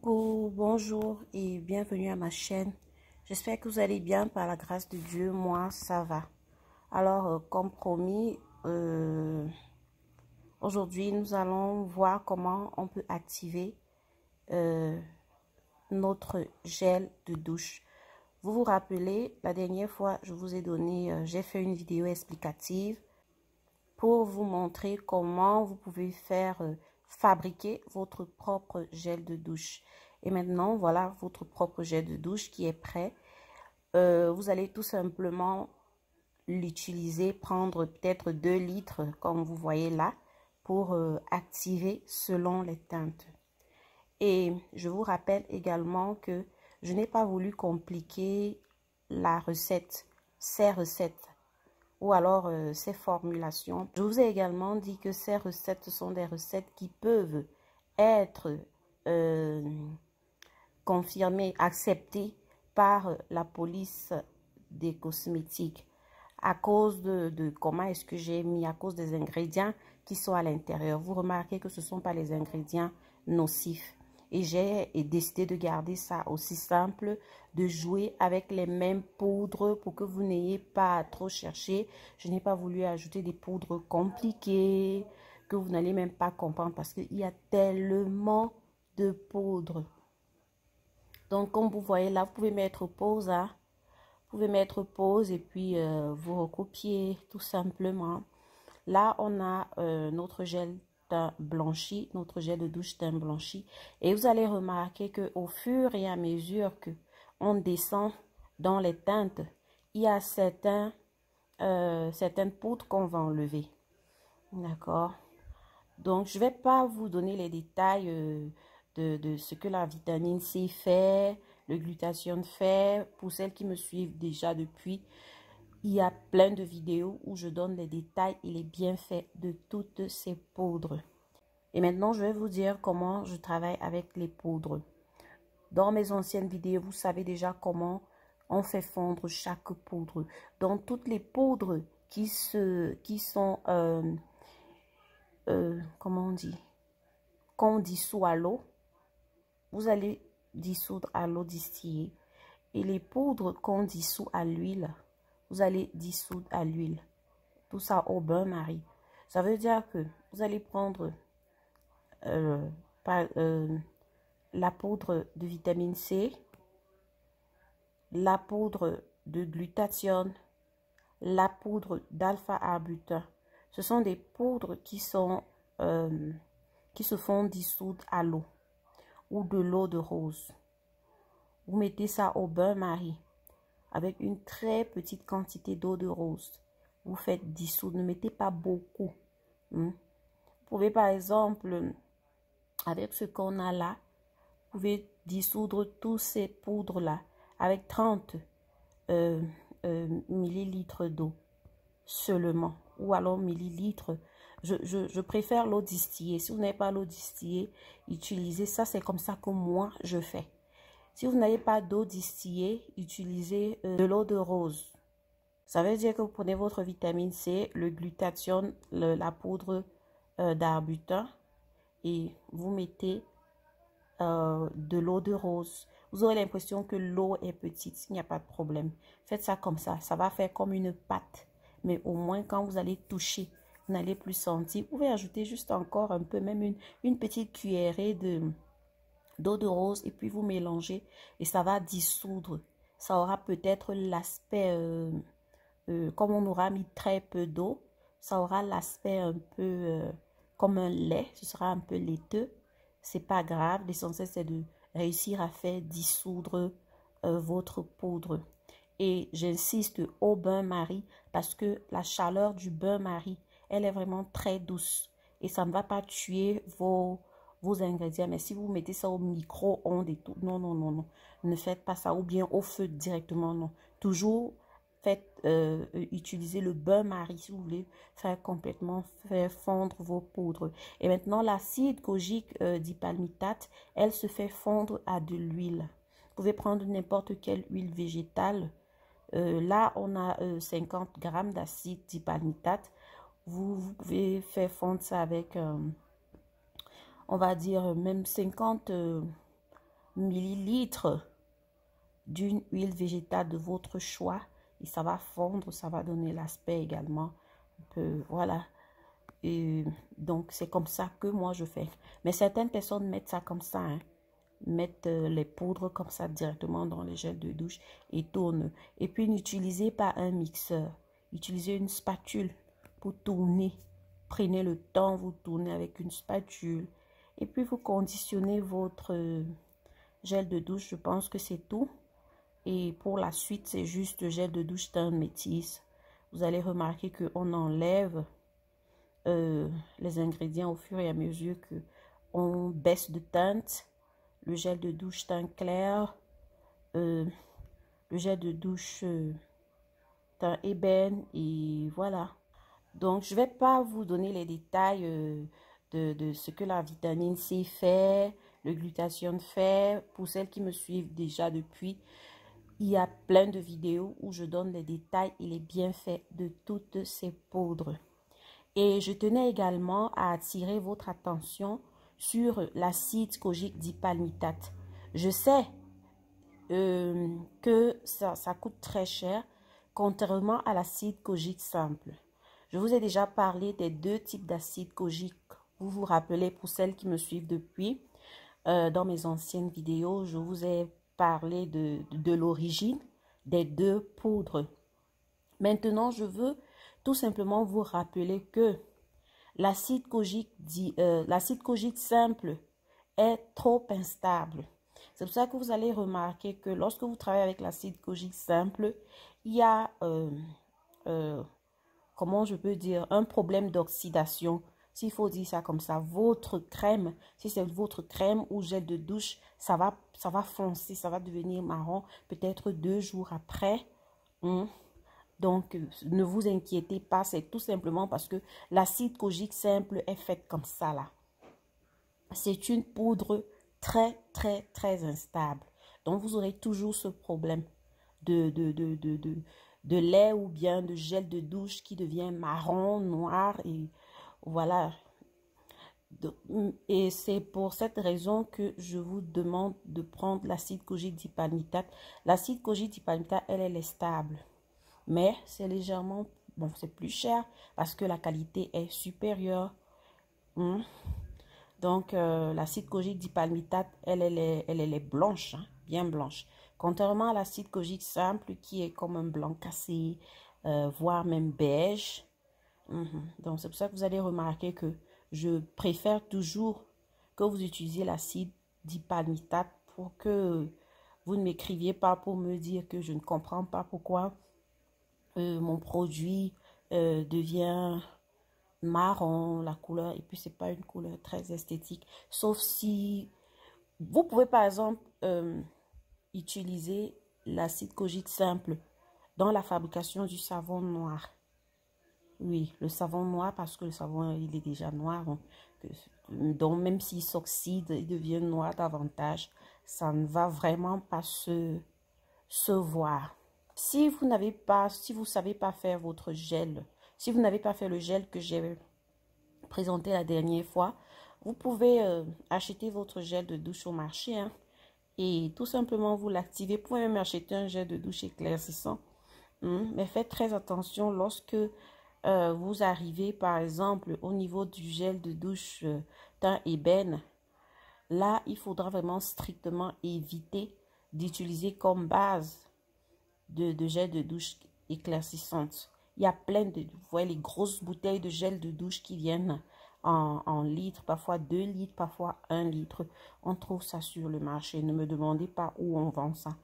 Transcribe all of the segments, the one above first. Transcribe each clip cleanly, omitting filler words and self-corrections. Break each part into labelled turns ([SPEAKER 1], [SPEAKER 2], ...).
[SPEAKER 1] Coucou, bonjour et bienvenue à ma chaîne. J'espère que vous allez bien par la grâce de Dieu. Moi, ça va. Alors, comme promis, aujourd'hui, nous allons voir comment on peut activer notre gel de douche. Vous vous rappelez, la dernière fois, je vous ai donné, j'ai fait une vidéo explicative pour vous montrer comment vous pouvez faire fabriquer votre propre gel de douche. Et maintenant, voilà votre propre gel de douche qui est prêt. Vous allez tout simplement l'utiliser, prendre peut-être 2 litres, comme vous voyez là, pour activer selon les teintes. Et je vous rappelle également que je n'ai pas voulu compliquer la recette, ces recettes, ou alors ces formulations. Je vous ai également dit que ces recettes sont des recettes qui peuvent être confirmées, acceptées par la police des cosmétiques à cause de comment est-ce que j'ai mis, à cause des ingrédients qui sont à l'intérieur. Vous remarquez que ce ne sont pas les ingrédients nocifs. Et j'ai décidé de garder ça aussi simple, de jouer avec les mêmes poudres pour que vous n'ayez pas à trop chercher. Je n'ai pas voulu ajouter des poudres compliquées que vous n'allez même pas comprendre parce qu'il y a tellement de poudres. Donc, comme vous voyez là, vous pouvez mettre pause, hein. Vous pouvez mettre pause et puis vous recopier tout simplement. Là, on a notre gel teint blanchi, notre gel de douche teint blanchi. Et vous allez remarquer qu'au fur et à mesure que on descend dans les teintes, il y a certaines poudres qu'on va enlever. D'accord? Donc, je ne vais pas vous donner les détails de ce que la vitamine C fait, le glutathione fait. Pour celles qui me suivent déjà depuis, il y a plein de vidéos où je donne les détails et les bienfaits de toutes ces poudres. Et maintenant, je vais vous dire comment je travaille avec les poudres. Dans mes anciennes vidéos, vous savez déjà comment on fait fondre chaque poudre. Dans toutes les poudres qui sont, comment on dit, qu'on dissout à l'eau, vous allez dissoudre à l'eau distillée. Et les poudres qu'on dissout à l'huile, vous allez dissoudre à l'huile. Tout ça au bain-marie. Ça veut dire que vous allez prendre la poudre de vitamine C, la poudre de glutathione, la poudre d'alpha-arbutin. Ce sont des poudres qui se font dissoudre à l'eau ou de l'eau de rose. Vous mettez ça au bain-marie avec une très petite quantité d'eau de rose. Vous faites dissoudre, ne mettez pas beaucoup. Vous pouvez par exemple, avec ce qu'on a là, vous pouvez dissoudre tous ces poudres-là avec 30 millilitres d'eau seulement. Ou alors millilitres. Je préfère l'eau distillée. Si vous n'avez pas l'eau distillée, utilisez ça. C'est comme ça que moi, je fais. Si vous n'avez pas d'eau distillée, utilisez de l'eau de rose. Ça veut dire que vous prenez votre vitamine C, le glutathione, la poudre d'arbutin et vous mettez de l'eau de rose. Vous aurez l'impression que l'eau est petite, il n'y a pas de problème. Faites ça comme ça va faire comme une pâte. Mais au moins quand vous allez toucher, vous n'allez plus sentir. Vous pouvez ajouter juste encore un peu, même une petite cuillerée d'eau de rose et puis vous mélangez et ça va dissoudre. Ça aura peut-être l'aspect, comme on aura mis très peu d'eau, ça aura l'aspect un peu comme un lait, ce sera un peu laiteux. C'est pas grave, l'essentiel c'est de réussir à faire dissoudre votre poudre. Et j'insiste au bain-marie parce que la chaleur du bain-marie, elle est vraiment très douce et ça ne va pas tuer vos ingrédients. Mais si vous mettez ça au micro-ondes et tout, non, non, non, non. Ne faites pas ça. Ou bien au feu directement, non. Toujours utiliser le bain-marie si vous voulez faire fondre vos poudres. Et maintenant, l'acide kojique dipalmitate, elle se fait fondre à de l'huile. Vous pouvez prendre n'importe quelle huile végétale. Là, on a 50 grammes d'acide dipalmitate. Vous pouvez faire fondre ça avec... on va dire même 50 ml d'une huile végétale de votre choix. Et ça va fondre, ça va donner l'aspect également un peu, voilà. Et donc, c'est comme ça que moi je fais. Mais certaines personnes mettent ça comme ça, hein. Mettent les poudres comme ça directement dans les gels de douche et tournent. Et puis, n'utilisez pas un mixeur. Utilisez une spatule pour tourner. Prenez le temps, vous tournez avec une spatule. Et puis, vous conditionnez votre gel de douche. Je pense que c'est tout. Et pour la suite, c'est juste le gel de douche teint métis. Vous allez remarquer qu'on enlève les ingrédients au fur et à mesure que on baisse de teinte. Le gel de douche teint clair, le gel de douche teint ébène, et voilà. Donc, je ne vais pas vous donner les détails de ce que la vitamine C fait, le glutathione fait. Pour celles qui me suivent déjà depuis, il y a plein de vidéos où je donne les détails et les bienfaits de toutes ces poudres. Et je tenais également à attirer votre attention sur l'acide kojique dipalmitate. Je sais que ça coûte très cher, contrairement à l'acide kojique simple. Je vous ai déjà parlé des deux types d'acide kojique. Vous vous rappelez, pour celles qui me suivent depuis, dans mes anciennes vidéos, je vous ai parlé de l'origine des deux poudres. Maintenant, je veux tout simplement vous rappeler que l'acide kojique simple est trop instable. C'est pour ça que vous allez remarquer que lorsque vous travaillez avec l'acide kojique simple, il y a, comment je peux dire, un problème d'oxydation. S'il faut dire ça comme ça, votre crème, si c'est votre crème ou gel de douche, ça va foncer, ça va devenir marron peut-être 2 jours après. Donc, ne vous inquiétez pas, c'est tout simplement parce que l'acide kojique simple est fait comme ça là. C'est une poudre très, très, très instable. Donc, vous aurez toujours ce problème de lait ou bien de gel de douche qui devient marron, noir, et voilà. Et c'est pour cette raison que je vous demande de prendre l'acide kojique dipalmitate. L'acide kojique dipalmitate, elle est stable. Mais c'est légèrement, bon, c'est plus cher parce que la qualité est supérieure. Donc, l'acide kojique dipalmitate, elle est blanche, hein, bien blanche. Contrairement à l'acide kojique simple qui est comme un blanc cassé, voire même beige. Donc, c'est pour ça que vous allez remarquer que je préfère toujours que vous utilisiez l'acide dipalmitate pour que vous ne m'écriviez pas pour me dire que je ne comprends pas pourquoi mon produit devient marron, la couleur, et puis c'est pas une couleur très esthétique, sauf si vous pouvez par exemple utiliser l'acide kojique simple dans la fabrication du savon noir. Oui, le savon noir, parce que le savon il est déjà noir, donc même s'il s'oxyde, il devient noir davantage, ça ne va vraiment pas se voir. Si vous n'avez pas, si vous savez pas faire votre gel, si vous n'avez pas fait le gel que j'ai présenté la dernière fois, vous pouvez acheter votre gel de douche au marché, hein, et tout simplement vous l'activez. Vous pouvez même acheter un gel de douche éclaircissant. Mais faites très attention lorsque vous arrivez par exemple au niveau du gel de douche teint ébène. Là, il faudra vraiment strictement éviter d'utiliser comme base de gel de douche éclaircissante. Il y a plein de, vous voyez les grosses bouteilles de gel de douche qui viennent en litres, parfois 2 litres, parfois 1 litre. On trouve ça sur le marché. Ne me demandez pas où on vend ça.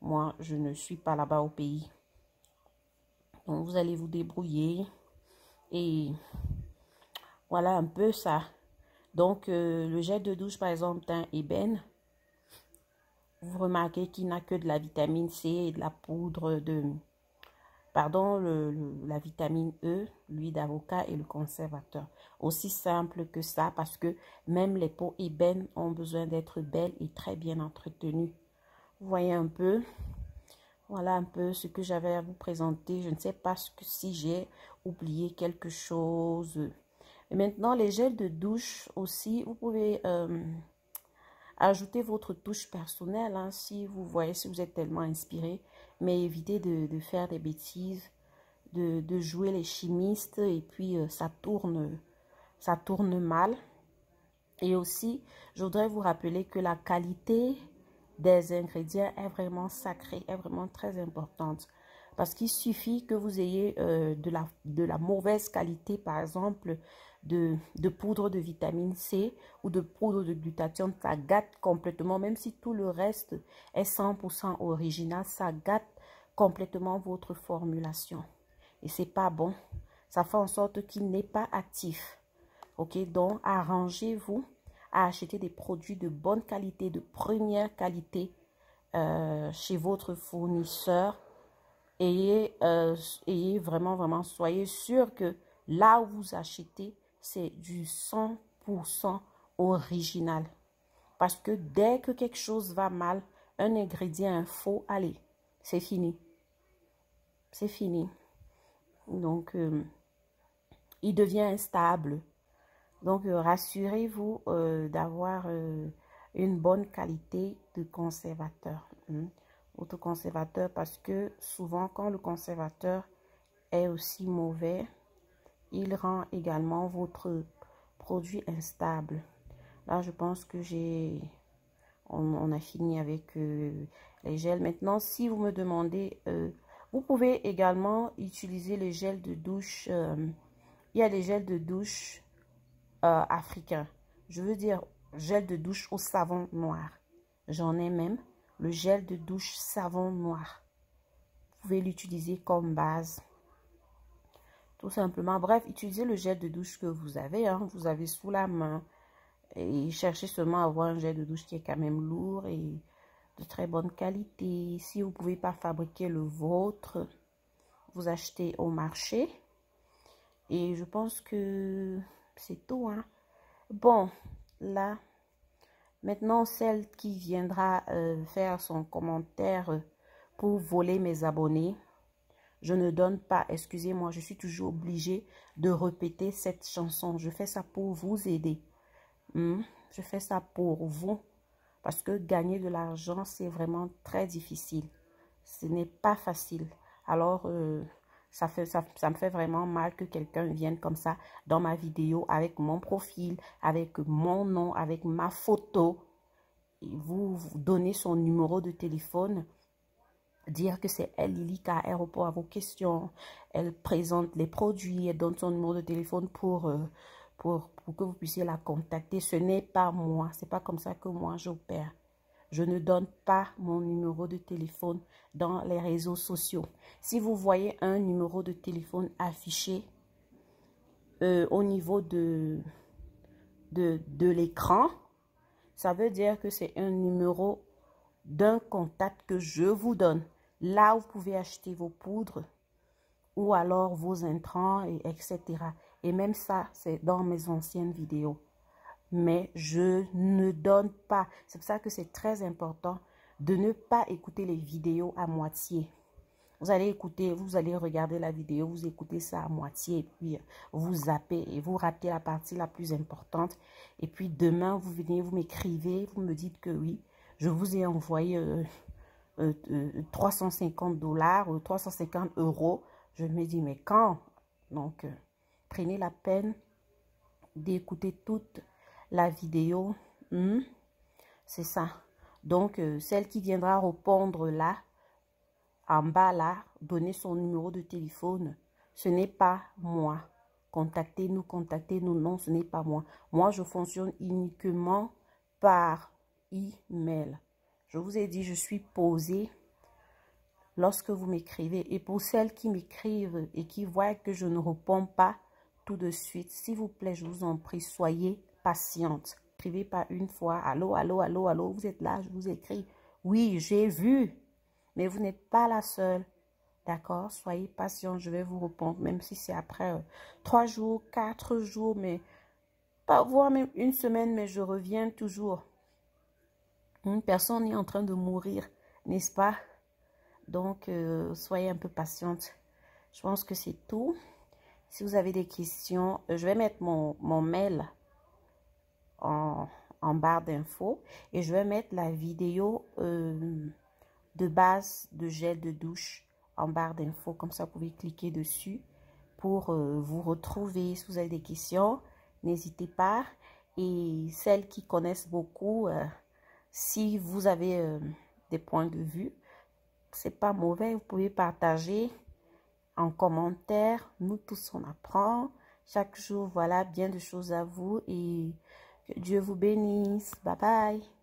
[SPEAKER 1] Moi, je ne suis pas là-bas au pays. Donc, vous allez vous débrouiller. Et voilà un peu ça. Donc, le gel de douche, par exemple, teint ébène, vous remarquez qu'il n'a que de la vitamine C et de la poudre de... Pardon, la vitamine E, l'huile d'avocat et le conservateur. Aussi simple que ça, parce que même les peaux ébènes ont besoin d'être belles et très bien entretenues. Vous voyez un peu, voilà un peu ce que j'avais à vous présenter. Je ne sais pas si j'ai oublié quelque chose. Et maintenant, les gels de douche aussi, vous pouvez Ajoutez votre touche personnelle, hein, si vous voyez, si vous êtes tellement inspiré. Mais évitez de faire des bêtises, de jouer les chimistes et puis ça tourne mal. Et aussi, je voudrais vous rappeler que la qualité des ingrédients est vraiment sacrée, est vraiment très importante. Parce qu'il suffit que vous ayez de la mauvaise qualité, par exemple, de poudre de vitamine C ou de poudre de glutathione, ça gâte complètement, même si tout le reste est 100% original, ça gâte complètement votre formulation. Et c'est pas bon. Ça fait en sorte qu'il n'est pas actif. Ok, donc arrangez-vous à acheter des produits de bonne qualité, de première qualité chez votre fournisseur. Ayez vraiment, soyez sûr que là où vous achetez, c'est du 100% original. Parce que dès que quelque chose va mal, un ingrédient est faux, allez, c'est fini. C'est fini. Donc, il devient instable. Donc, rassurez-vous d'avoir une bonne qualité de conservateur. Votre conservateur, parce que souvent, quand le conservateur est aussi mauvais, il rend également votre produit instable. Là, je pense que on a fini avec les gels. Maintenant, si vous me demandez, vous pouvez également utiliser les gels de douche. Il y a des gels de douche africain. Je veux dire gel de douche au savon noir. J'en ai même le gel de douche savon noir. Vous pouvez l'utiliser comme base. Tout simplement. Bref, utilisez le gel de douche que vous avez. Hein, vous avez sous la main. Et cherchez seulement à avoir un gel de douche qui est quand même lourd et de très bonne qualité. Si vous ne pouvez pas fabriquer le vôtre, vous achetez au marché. Et je pense que c'est tout. Hein. Bon, là, maintenant, celle qui viendra faire son commentaire pour voler mes abonnés, je ne donne pas, excusez-moi, je suis toujours obligée de répéter cette chanson. Je fais ça pour vous aider. Je fais ça pour vous. Parce que gagner de l'argent, c'est vraiment très difficile. Ce n'est pas facile. Alors, ça me fait vraiment mal que quelqu'un vienne comme ça dans ma vidéo avec mon profil, avec mon nom, avec ma photo. Et vous donnez son numéro de téléphone. Dire que c'est elle, Lily, car elle répond à vos questions. Elle présente les produits. Elle donne son numéro de téléphone pour que vous puissiez la contacter. Ce n'est pas moi. C'est pas comme ça que moi j'opère. Je ne donne pas mon numéro de téléphone dans les réseaux sociaux. Si vous voyez un numéro de téléphone affiché au niveau de l'écran, ça veut dire que c'est un numéro d'un contact que je vous donne. Là, vous pouvez acheter vos poudres ou alors vos intrants, etc. Et même ça, c'est dans mes anciennes vidéos. Mais je ne donne pas. C'est pour ça que c'est très important de ne pas écouter les vidéos à moitié. Vous allez écouter, vous allez regarder la vidéo, vous écoutez ça à moitié et puis vous zappez et vous ratez la partie la plus importante. Et puis demain, vous venez, vous m'écrivez, vous me dites que oui, je vous ai envoyé 350 $, 350 €. Je me dis, mais quand? Donc, prenez la peine d'écouter toute la vidéo. C'est ça. Donc, celle qui viendra répondre là, en bas là, donner son numéro de téléphone. Ce n'est pas moi. Contactez-nous, contactez-nous. Non, ce n'est pas moi. Moi, je fonctionne uniquement par email. Je vous ai dit, je suis posée lorsque vous m'écrivez. Et pour celles qui m'écrivent et qui voient que je ne réponds pas tout de suite, s'il vous plaît, je vous en prie, soyez patiente. Écrivez pas une fois, allô, allô, allô, allô, vous êtes là, je vous écris. Oui, j'ai vu, mais vous n'êtes pas la seule. D'accord? Soyez patient, je vais vous répondre, même si c'est après 3 jours, 4 jours, mais pas voire même une semaine, mais je reviens toujours. Une personne est en train de mourir, n'est-ce pas? Donc, soyez un peu patiente. Je pense que c'est tout. Si vous avez des questions, je vais mettre mon mail en en barre d'infos. Et je vais mettre la vidéo de base de gel de douche en barre d'infos. Comme ça, vous pouvez cliquer dessus pour vous retrouver. Si vous avez des questions, n'hésitez pas. Et celles qui connaissent beaucoup, si vous avez des points de vue, c'est pas mauvais, vous pouvez partager en commentaire. Nous tous, on apprend. Chaque jour, voilà, bien de choses à vous. Et que Dieu vous bénisse. Bye bye.